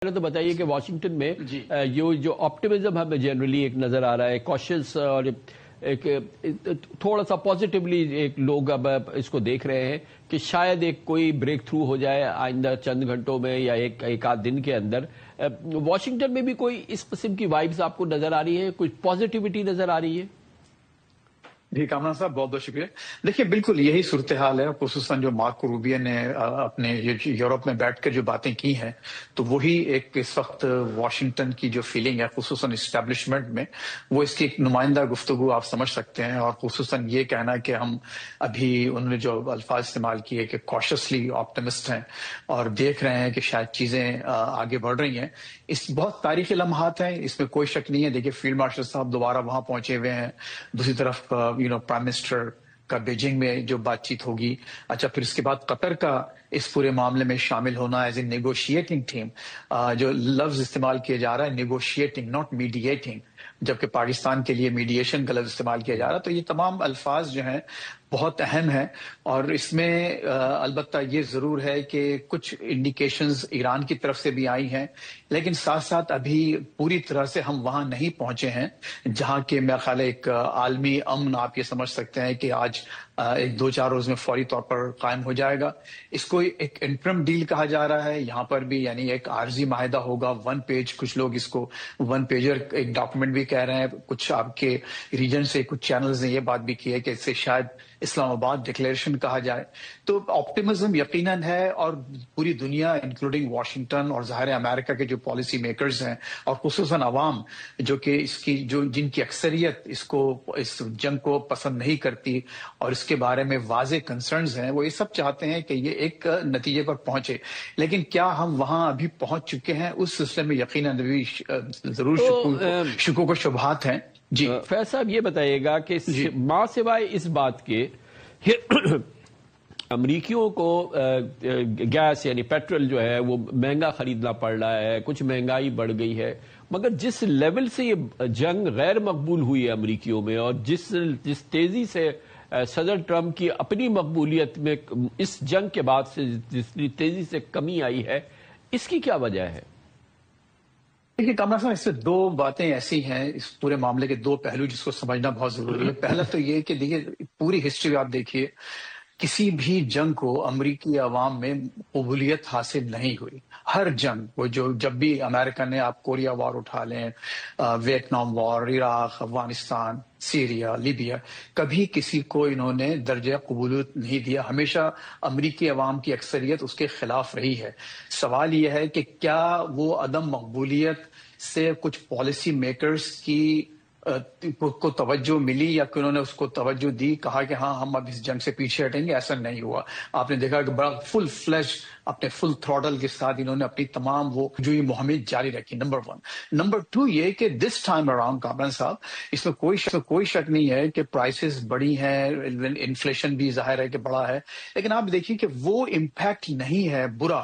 پہلے تو بتائیے کہ واشنگٹن میں جی جو آپٹیمزم ہمیں جنرلی ایک نظر آ رہا ہے، کوشش اور ایک تھوڑا سا پازیٹیولی ایک لوگ اب اس کو دیکھ رہے ہیں کہ شاید ایک کوئی بریک تھرو ہو جائے آئندہ چند گھنٹوں میں یا ایک آدھ دن کے اندر۔ واشنگٹن میں بھی کوئی اس قسم کی وائبز آپ کو نظر آ رہی ہے، کچھ پازیٹیوٹی نظر آ رہی ہے؟ جی کامران صاحب بہت بہت شکریہ۔ دیکھیے بالکل یہی صورتحال ہے، خصوصاً جو مارکو روبیو نے اپنے یورپ میں بیٹھ کر جو باتیں کی ہیں تو وہی ایک اس وقت واشنگٹن کی جو فیلنگ ہے خصوصاً اسٹیبلشمنٹ میں، وہ اس کی ایک نمائندہ گفتگو آپ سمجھ سکتے ہیں۔ اور خصوصاً یہ کہنا کہ ہم ابھی انہوں نے جو الفاظ استعمال کیے کہ کاشسلی آپٹمسٹ ہیں اور دیکھ رہے ہیں کہ شاید چیزیں آگے بڑھ رہی ہیں، اس بہت تاریخی لمحات ہیں، اس میں کوئی شک نہیں ہے۔ دیکھیے فیلڈ مارشل صاحب دوبارہ وہاں پہنچے ہوئے ہیں، دوسری طرف پرائم منسٹر کا بیجنگ میں جو بات چیت ہوگی، اچھا پھر اس کے بعد قطر کا اس پورے معاملے میں شامل ہونا ایز اے نیگوشیٹنگ ٹیم، جو لفظ استعمال کیا جا رہا ہے نیگوشیٹنگ ناٹ میڈیٹنگ، جبکہ پاکستان کے لیے میڈیشن کا لفظ استعمال کیا جا رہا ہے، تو یہ تمام الفاظ جو ہیں بہت اہم ہیں۔ اور اس میں البتہ یہ ضرور ہے کہ کچھ انڈیکیشنز ایران کی طرف سے بھی آئی ہیں، لیکن ساتھ ساتھ ابھی پوری طرح سے ہم وہاں نہیں پہنچے ہیں جہاں کہ میرا خیال ہے ایک عالمی امن آپ یہ سمجھ سکتے ہیں کہ آج ایک دو چار روز میں فوری طور پر قائم ہو جائے گا۔ اس کو ایک انٹرم ڈیل کہا جا رہا ہے، یہاں پر بھی یعنی ایک عارضی معاہدہ ہوگا، ون پیج، کچھ لوگ اس کو ون پیجر ایک ڈاکومنٹ بھی کہہ رہے ہیں، کچھ آپ کے ریجن سے کچھ چینلز نے یہ بات بھی کی ہے کہ اس سے شاید اسلام آباد ڈکلیریشن کہا جائے۔ تو آپٹیمزم یقیناً ہے، اور پوری دنیا انکلوڈنگ واشنگٹن اور ظاہر امریکہ کے جو پالیسی میکرز ہیں اور خصوصاً عوام جو کہ اس کی جن کی اکثریت اس جنگ کو پسند نہیں کرتی اور اس کے بارے میں واضح کنسرنز ہیں، وہ یہ سب چاہتے ہیں کہ یہ ایک نتیجے پر پہنچے، لیکن کیا ہم وہاں ابھی پہنچ چکے ہیں اس سلسلے میں یقیناً ابھی ضرور شکوک و شبہات ہیں۔ جی فیض صاحب یہ بتائیے گا کہ ماں سوائے اس بات کے امریکیوں کو گیس یعنی پیٹرول جو ہے وہ مہنگا خریدنا پڑ رہا ہے، کچھ مہنگائی بڑھ گئی ہے، مگر جس لیول سے یہ جنگ غیر مقبول ہوئی ہے امریکیوں میں، اور جس تیزی سے صدر ٹرمپ کی اپنی مقبولیت میں اس جنگ کے بعد سے جس تیزی سے کمی آئی ہے، اس کی کیا وجہ ہے؟ دیکھیے کامران صاحب، اس سے دو باتیں ایسی ہیں، اس پورے معاملے کے دو پہلو جس کو سمجھنا بہت ضروری ہے۔ پہلا تو یہ کہ دیکھیے پوری ہسٹری آپ دیکھیے، کسی بھی جنگ کو امریکی عوام میں قبولیت حاصل نہیں ہوئی۔ ہر جنگ، وہ جب بھی امریکہ نے، آپ کوریا وار اٹھا لیں، ویتنام وار، عراق، افغانستان، سیریا، لیبیا، کبھی کسی کو انہوں نے درجہ قبولیت نہیں دیا، ہمیشہ امریکی عوام کی اکثریت اس کے خلاف رہی ہے۔ سوال یہ ہے کہ کیا وہ عدم مقبولیت سے کچھ پالیسی میکرز کو توجہ ملی یا کہ انہوں نے اس کو توجہ دی، کہا کہ ہاں ہم اب اس جنگ سے پیچھے ہٹیں گے؟ ایسا نہیں ہوا۔ آپ نے دیکھا کہ بڑا فل فلیش اپنے فل تھروٹل کے ساتھ انہوں نے اپنی تمام وہ جو یہ مہمیں جاری رکھی، نمبر ون۔ نمبر ٹو یہ کہ دس ٹائم اراؤنڈ کامران صاحب، اس میں کوئی شک نہیں ہے کہ پرائسز بڑی ہیں، انفلیشن بھی ظاہر ہے کہ بڑا ہے، لیکن آپ دیکھیے کہ وہ امپیکٹ نہیں ہے برا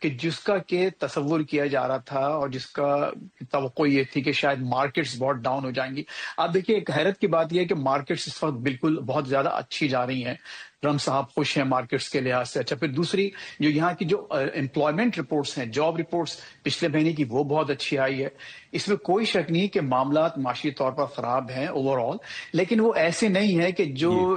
کہ جس کا کہ تصور کیا جا رہا تھا اور جس کا توقع یہ تھی کہ شاید مارکیٹس بہت ڈاؤن ہو جائیں گی۔ آپ دیکھیے ایک حیرت کی بات یہ ہے کہ مارکیٹس اس وقت بالکل بہت زیادہ اچھی جا رہی ہیں، ٹرمپ صاحب خوش ہیں مارکیٹس کے لحاظ سے۔ اچھا پھر دوسری جو یہاں کی جو امپلائمنٹ رپورٹس ہیں، جاب رپورٹس پچھلے مہینے کی، وہ بہت اچھی آئی ہے۔ اس میں کوئی شک نہیں کہ معاملات معاشی طور پر خراب ہیں اوور آل، لیکن وہ ایسے نہیں ہے کہ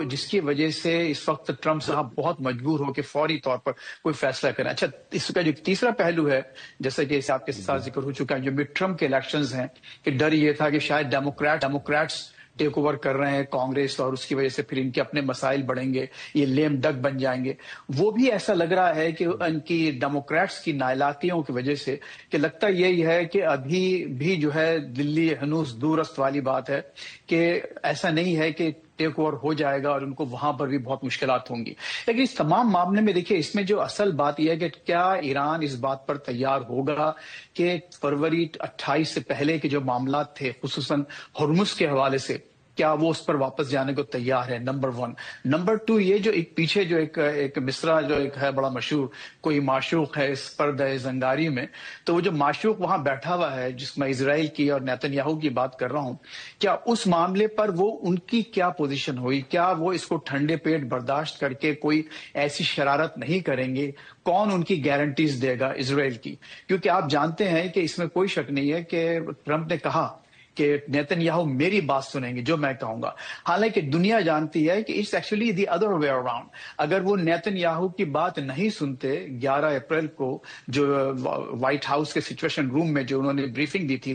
جس کی وجہ سے اس وقت ٹرمپ صاحب بہت مجبور ہو کہ فوری طور پر کوئی فیصلہ کریں۔ اچھا اس کا جو تیسرا پہلو ہے، جیسا کہ آپ کے ساتھ ذکر ہو چکا ہے، جو مڈ ٹرم کے الیکشنز ہیں، کہ ڈر یہ تھا کہ شاید ڈیموکریٹس ٹیک اوور کر رہے ہیں کانگریس، اور اس کی وجہ سے پھر ان کے اپنے مسائل بڑھیں گے، یہ لیم ڈک بن جائیں گے۔ وہ بھی ایسا لگ رہا ہے کہ ان کی ڈیموکریٹس کی نااہلیتیوں کی وجہ سے، کہ لگتا یہی ہے کہ ابھی بھی جو ہے دلی ہنوز دورست والی بات ہے، کہ ایسا نہیں ہے کہ ٹیک اوور ہو جائے گا اور ان کو وہاں پر بھی بہت مشکلات ہوں گی۔ لیکن اس تمام معاملے میں دیکھیے، اس میں جو اصل بات یہ ہے کہ کیا ایران اس بات پر تیار ہوگا کہ فروری 28 سے پہلے کے جو معاملات تھے، خصوصاً ہرمز کے حوالے سے، کیا وہ اس پر واپس جانے کو تیار ہے؟ نمبر 1. نمبر 2، یہ جو ایک پیچھے جو ایک مصرع جو ایک ہے بڑا مشہور، کوئی معشوق ہے اس پردہ زنگاری میں، تو وہ جو معشوق وہاں بیٹھا ہوا ہے، جس میں اسرائیل کی اور نیتن یاہو کی بات کر رہا ہوں، کیا اس معاملے پر وہ ان کی کیا پوزیشن ہوئی؟ کیا وہ اس کو ٹھنڈے پیٹ برداشت کر کے کوئی ایسی شرارت نہیں کریں گے؟ کون ان کی گارنٹیز دے گا اسرائیل کی؟ کیونکہ آپ جانتے ہیں کہ اس میں کوئی شک نہیں ہے کہ ٹرمپ نے کہا کہ نیتن یاہو میری بات سنیں گے جو میں کہوں گا، حالانکہ دنیا جانتی ہے کہ it's actually the other way around. اگر وہ نیتن یاہو کی بات نہیں سنتے 11 اپریل کو جو وائٹ ہاؤس کے سچویشن روم میں جو انہوں نے بریفنگ دی تھی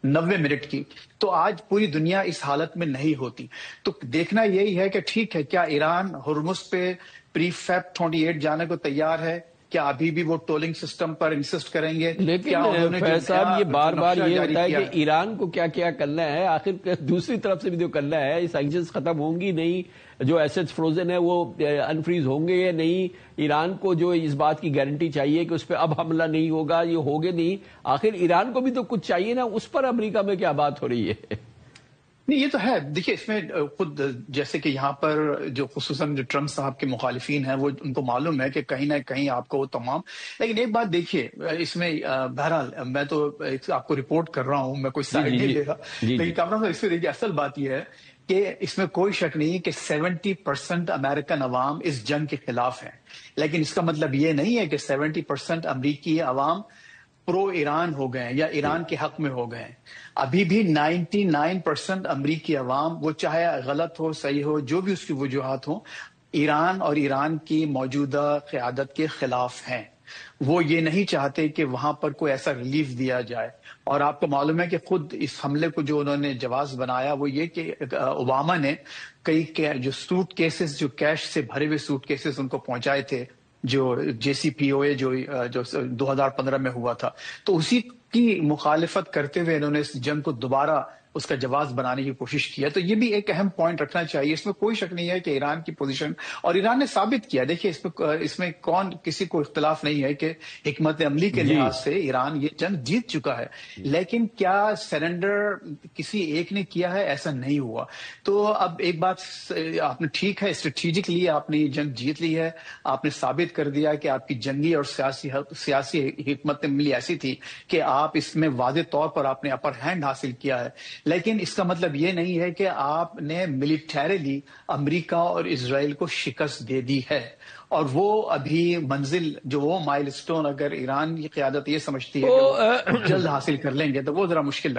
90 منٹ کی، تو آج پوری دنیا اس حالت میں نہیں ہوتی. تو دیکھنا یہی ہے کہ ٹھیک ہے، کیا ایران ہرمز پہ پری فیب 28 جانے کو تیار ہے؟ کیا ابھی بھی وہ ٹولنگ سسٹم پر انسسٹ کریں گے؟ لیکن فیض صاحب یہ بار بار یہ ہوتا ہے کہ ایران کو کیا کیا کرنا ہے، آخر دوسری طرف سے بھی جو کرنا ہے، سینکشنز ختم ہوں گی نہیں، جو ایسٹس فروزن ہے وہ انفریز ہوں گے یا نہیں، ایران کو جو اس بات کی گارنٹی چاہیے کہ اس پہ اب حملہ نہیں ہوگا، یہ ہوگے نہیں، آخر ایران کو بھی تو کچھ چاہیے نا، اس پر امریکہ میں کیا بات ہو رہی ہے؟ نہیں، یہ تو ہے. دیکھیے اس میں خود جیسے کہ یہاں پر جو خصوصاً جو ٹرمپ صاحب کے مخالفین ہیں، وہ ان کو معلوم ہے کہ کہیں نہ کہیں آپ کو وہ تمام، لیکن ایک بات دیکھیے اس میں، بہرحال میں تو آپ کو رپورٹ کر رہا ہوں، میں کوئی سائڈ نہیں لے رہا، لیکن کامران صاحب اس میں دیکھیے اصل بات یہ ہے کہ اس میں کوئی شک نہیں کہ 70% امریکن عوام اس جنگ کے خلاف ہیں، لیکن اس کا مطلب یہ نہیں ہے کہ 70% امریکی عوام پرو ایران ہو گئے ہیں یا ایران کے حق میں ہو گئے ہیں. ابھی بھی 99% امریکی عوام، وہ چاہے غلط ہو صحیح ہو، جو بھی اس کی وجوہات ہوں، ایران اور ایران کی موجودہ قیادت کے خلاف ہیں. وہ یہ نہیں چاہتے کہ وہاں پر کوئی ایسا ریلیف دیا جائے. اور آپ کو معلوم ہے کہ خود اس حملے کو جو انہوں نے جواز بنایا وہ یہ کہ اوباما نے کئی جو سوٹ کیسز، جو کیش سے بھرے ہوئے سوٹ کیسز ان کو پہنچائے تھے، جو جے سی پی او اے جو 2015 میں ہوا تھا، تو اسی کی مخالفت کرتے ہوئے انہوں نے اس جنگ کو دوبارہ اس کا جواز بنانے کی کوشش کیا. تو یہ بھی ایک اہم پوائنٹ رکھنا چاہیے. اس میں کوئی شک نہیں ہے کہ ایران کی پوزیشن، اور ایران نے ثابت کیا، دیکھیے اس میں کسی کو اختلاف نہیں ہے کہ حکمت عملی کے لحاظ سے ایران یہ جنگ جیت چکا ہے، لیکن کیا سرنڈر کسی ایک نے کیا ہے؟ ایسا نہیں ہوا. تو اب ایک بات آپ نے ٹھیک ہے، اسٹریٹجکلی آپ نے یہ جنگ جیت لی ہے، آپ نے ثابت کر دیا کہ آپ کی جنگی اور سیاسی حکمت عملی ایسی تھی کہ آپ اس میں واضح طور پر آپ نے اپر ہینڈ حاصل کیا ہے. لیکن اس کا مطلب یہ نہیں ہے کہ آپ نے ملیٹریلی امریکہ اور اسرائیل کو شکست دے دی ہے. اور وہ ابھی منزل، جو وہ مائل سٹون، اگر ایران کی قیادت یہ سمجھتی ہے کہ وہ جلد حاصل کر لیں گے تو وہ ذرا مشکل لگتا ہے.